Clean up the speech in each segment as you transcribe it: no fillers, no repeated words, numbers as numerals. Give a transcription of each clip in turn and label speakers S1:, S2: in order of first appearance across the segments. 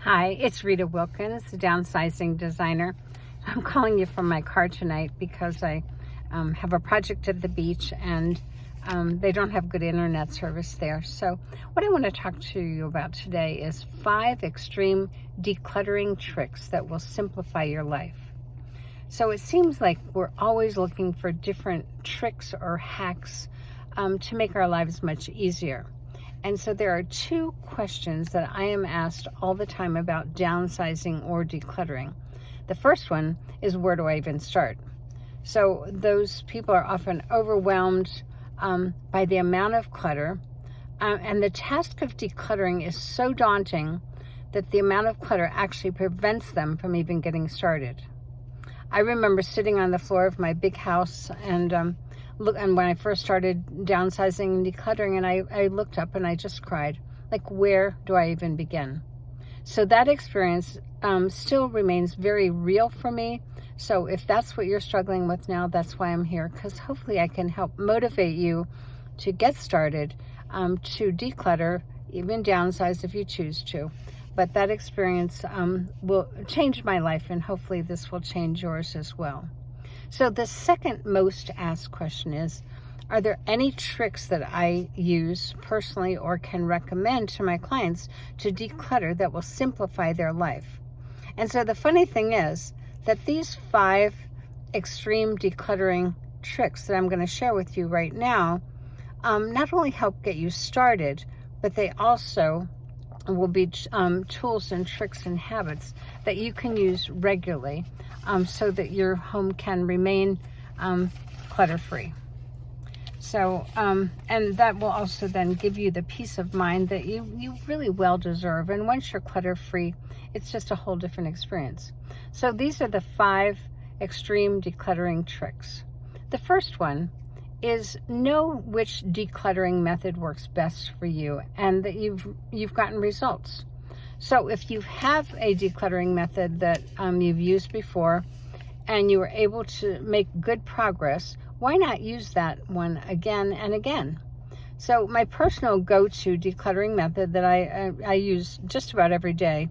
S1: Hi, it's Rita Wilkins, the downsizing designer. I'm calling you from my car tonight because I have a project at the beach and they don't have good internet service there. So what I want to talk to you about today is 5 extreme decluttering tricks that will simplify your life. So it seems like we're always looking for different tricks or hacks to make our lives much easier. And so there are 2 questions that I am asked all the time about downsizing or decluttering. The first one is, where do I even start? So those people are often overwhelmed by the amount of clutter, and the task of decluttering is so daunting that the amount of clutter actually prevents them from even getting started. I remember sitting on the floor of my big house and when I first started downsizing and decluttering, and I looked up and I just cried, like, where do I even begin? So that experience still remains very real for me. So if that's what you're struggling with now, that's why I'm here, because hopefully I can help motivate you to get started, to declutter, even downsize if you choose to. But that experience will change my life, and hopefully this will change yours as well. So the second most asked question is, are there any tricks that I use personally or can recommend to my clients to declutter that will simplify their life? And so the funny thing is that these 5 extreme decluttering tricks that I'm going to share with you right now not only help get you started, but they also will be tools and tricks and habits that you can use regularly so that your home can remain clutter-free. So, and that will also then give you the peace of mind that you really well deserve. And once you're clutter-free, it's just a whole different experience. So these are the 5 extreme decluttering tricks. The first one is, know which decluttering method works best for you and that you've gotten results. So if you have a decluttering method that you've used before and you were able to make good progress, why not use that one again and again? So my personal go-to decluttering method that I use just about every day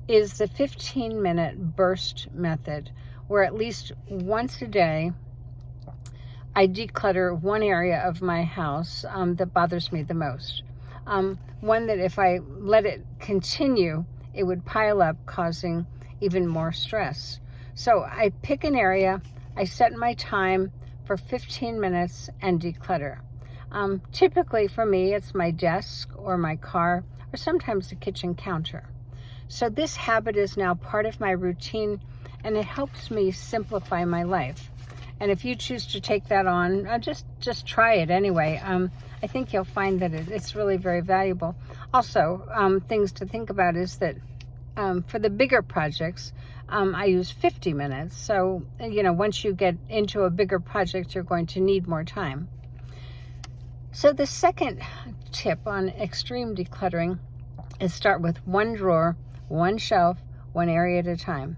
S1: is the 15-minute burst method, where at least once a day I declutter one area of my house that bothers me the most. One that if I let it continue, it would pile up, causing even more stress. So I pick an area, I set my time for 15 minutes and declutter. Typically for me, it's my desk or my car or sometimes the kitchen counter. So this habit is now part of my routine, and it helps me simplify my life. And if you choose to take that on, just try it anyway. I think you'll find that it's really very valuable. Also, things to think about is that for the bigger projects, I use 50 minutes. So, once you get into a bigger project, you're going to need more time. So the second tip on extreme decluttering is start with one drawer, one shelf, one area at a time.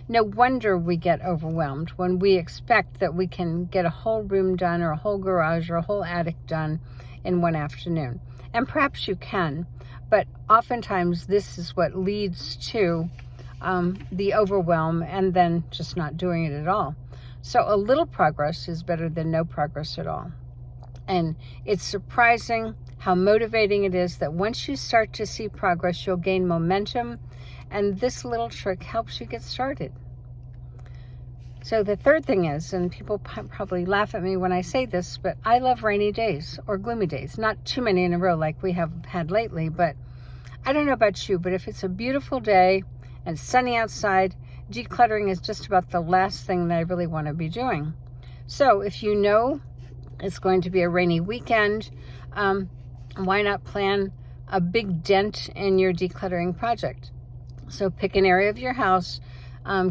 S1: No wonder we get overwhelmed when we expect that we can get a whole room done or a whole garage or a whole attic done in one afternoon. And perhaps you can, but oftentimes this is what leads to the overwhelm and then just not doing it at all. So a little progress is better than no progress at all. And it's surprising how motivating it is that once you start to see progress, you'll gain momentum, and this little trick helps you get started. So the third thing is, and people probably laugh at me when I say this, but I love rainy days or gloomy days. Not too many in a row like we have had lately, but I don't know about you, but if it's a beautiful day and sunny outside, decluttering is just about the last thing that I really want to be doing. So if you know it's going to be a rainy weekend, why not plan a big dent in your decluttering project? So pick an area of your house,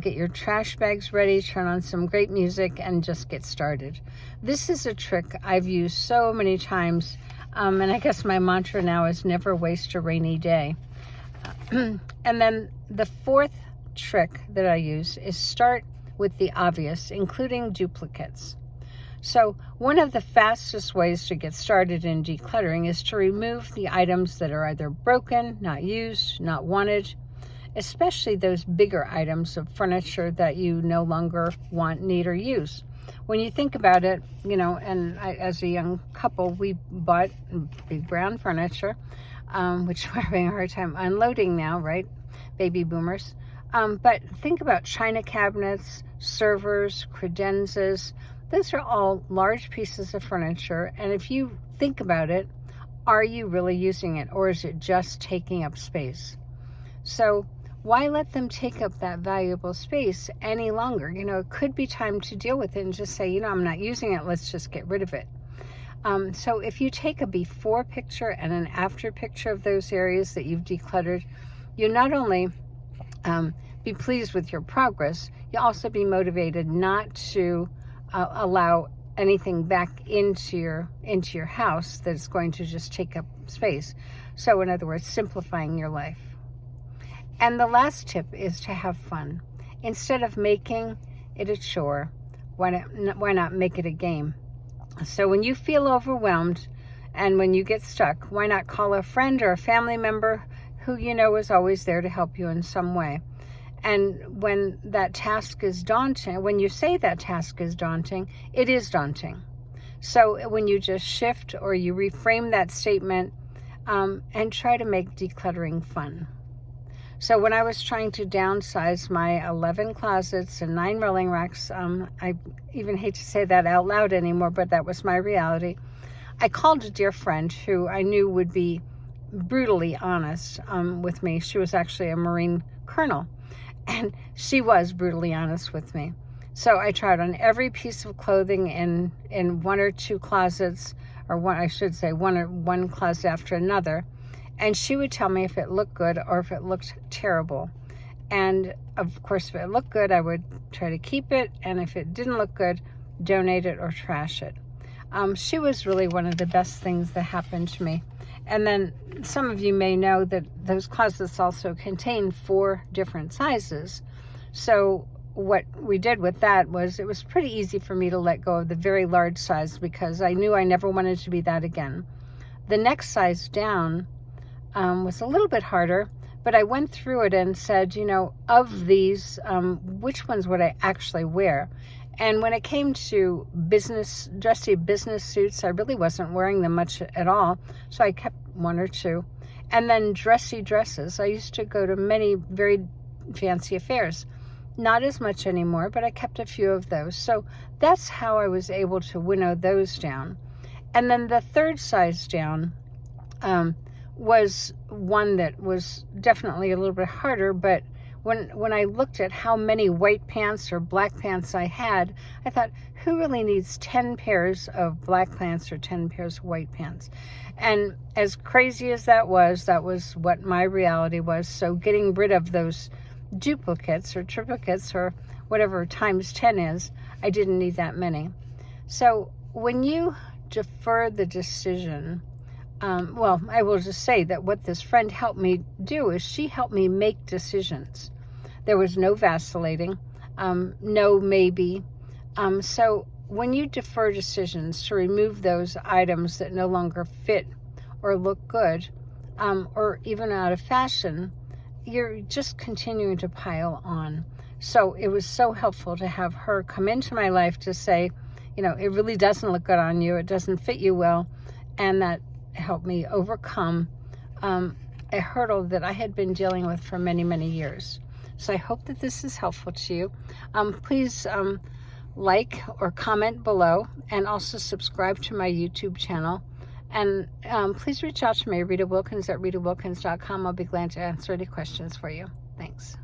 S1: get your trash bags ready, turn on some great music, and just get started. This is a trick I've used so many times, and I guess my mantra now is never waste a rainy day. And then the 4th trick that I use is start with the obvious, including duplicates. So one of the fastest ways to get started in decluttering is to remove the items that are either broken, not used, not wanted. especially those bigger items of furniture that you no longer want, need, or use. When you think about it, and as a young couple, we bought big brown furniture, which we're having a hard time unloading now, right? Baby boomers. But think about china cabinets, servers, credenzas. Those are all large pieces of furniture. And if you think about it, are you really using it, or is it just taking up space? So why let them take up that valuable space any longer? It could be time to deal with it and just say, I'm not using it. Let's just get rid of it. So if you take a before picture and an after picture of those areas that you've decluttered, you not only be pleased with your progress, you'll also be motivated not to allow anything back into your house that's going to just take up space. So in other words, simplifying your life. And the last tip is to have fun. Instead of making it a chore, why not make it a game? So when you feel overwhelmed and when you get stuck, why not call a friend or a family member who is always there to help you in some way? And when that task is daunting, when you say that task is daunting, it is daunting. So when you just shift or you reframe that statement and try to make decluttering fun. So when I was trying to downsize my 11 closets and 9 rolling racks, I even hate to say that out loud anymore, but that was my reality. I called a dear friend who I knew would be brutally honest with me. She was actually a Marine colonel, and she was brutally honest with me. So I tried on every piece of clothing in one or two closets, or one closet after another. And she would tell me if it looked good or if it looked terrible. And of course, if it looked good, I would try to keep it. And if it didn't look good, donate it or trash it. She was really one of the best things that happened to me. And then some of you may know that those closets also contain 4 different sizes. So what we did with that was it was pretty easy for me to let go of the very large size because I knew I never wanted to be that again. The next size down was a little bit harder, but I went through it and said, of these, which ones would I actually wear? And when it came to dressy business suits, I really wasn't wearing them much at all. So I kept 1 or 2. And then dressy dresses. I used to go to many very fancy affairs. Not as much anymore, but I kept a few of those. So that's how I was able to winnow those down. And then the third size down was one that was definitely a little bit harder, but when I looked at how many white pants or black pants I had, I thought, who really needs 10 pairs of black pants or 10 pairs of white pants? And as crazy as that was what my reality was. So getting rid of those duplicates or triplicates or whatever times 10 is, I didn't need that many. So when you defer the decision, I will just say that what this friend helped me do is she helped me make decisions. There was no vacillating, no maybe. So when you defer decisions to remove those items that no longer fit or look good, or even out of fashion, you're just continuing to pile on. So it was so helpful to have her come into my life to say, it really doesn't look good on you, it doesn't fit you well, and that helped me overcome a hurdle that I had been dealing with for many, many years. So I hope that this is helpful to you. Please like or comment below, and also subscribe to my YouTube channel. And please reach out to me, Rita Wilkins at ritawilkins.com. I'll be glad to answer any questions for you. Thanks.